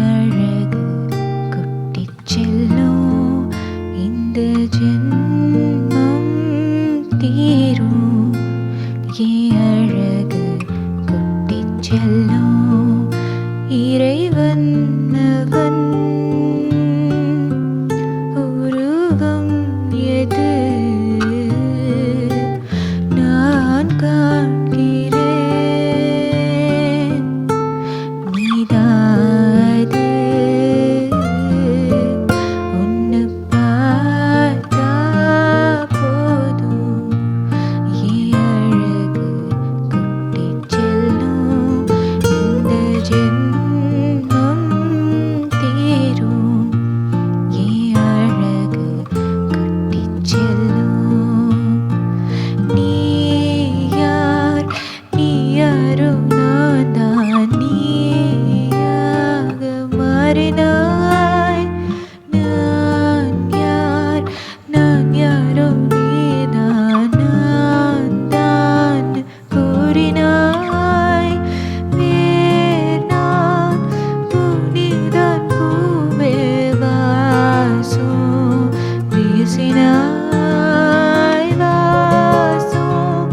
அழகு கொட்டிச் செல்லும் இந்த ஜென்மம் தீரும். அழகு கொட்டிச் செல்லும் இறைவன் அவன் உருவம் எது நான் காண்கிறேன். நீதாது உன்னை பார்த்தா போதும். அழகு கொட்டிச் செல்லும் இந்த ஜென்மம் தீரும். அழகு கொட்டிச் செல்லும். நீ யார், நீ யாரோ நான் தான். நீயாக மாறினாய். நான் யார், நான் யாரோ நீதான். நான் தான் கூறினாய். வேர் நான் துணிதான் பூவே வாசம் வீசினாய். வாசம்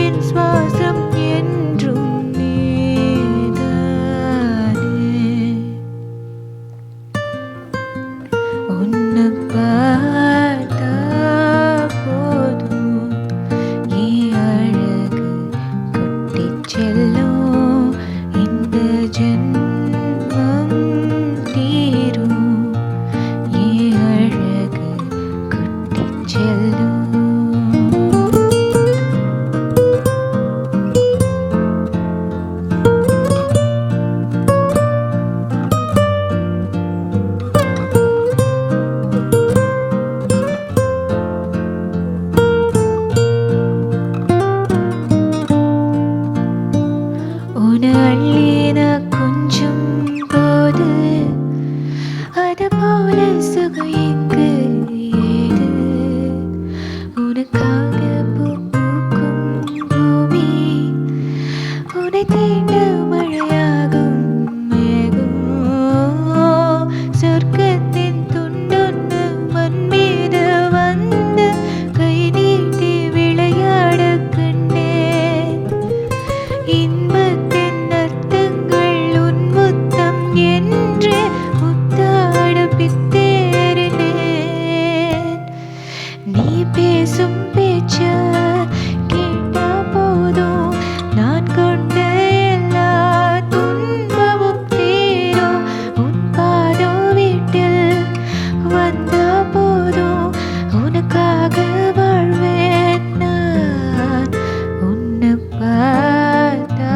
என் சுவாசம் என்றும் நீதானே. உன்னை பார்த்தா போதும். அழகு கொட்டிச் செல்லும் இந்த ஜென்மம் தீரும். அழகு கொட்டிச் செல்லும். உன்னை அள்ளி நான் கொஞ்சும் போது அது போல சுகம் எங்கு ஏது. உனக்காக பூ பூக்கும் பூமி உன்னை தீண்ட மழையாகும் மேகம். சொர்க்கத்தின் துண்டொன்று மண் மீது வந்து கை நீட்டி விளையாட கண்டேன். இன்பத்தின் அர்த்தங்கள் உன் முத்தம் என்று முத்தாட பித்தேறினேன். நீ பேசும் பேச்ச கேட்டா போதும். நான் கொண்ட எல்லா துன்பமும் தீரும். உன் பாதம் வீட்டில் வந்தா போதும். உனக்காக வாழ்வேன் நான். உன்னை பார்த்தா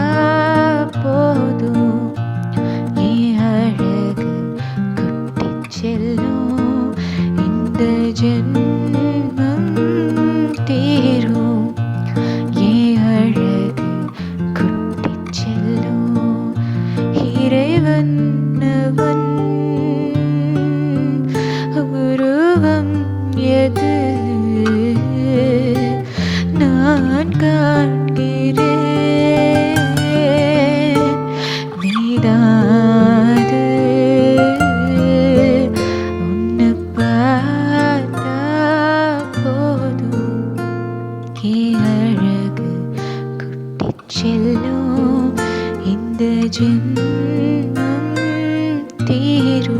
போதும். அழகு கொட்டிச் செல்லும் இந்த ஜென்மம் தீரும். அழகு கொட்டிச் செல்லும் இறைவன் அவன் உருவம் எது நான் காண்கிறேன். நீதாது உன்னை பார்த்தா போதும். அழகு கொட்டிச் செல்லும் இந்த ஜென்மம் தீரும்.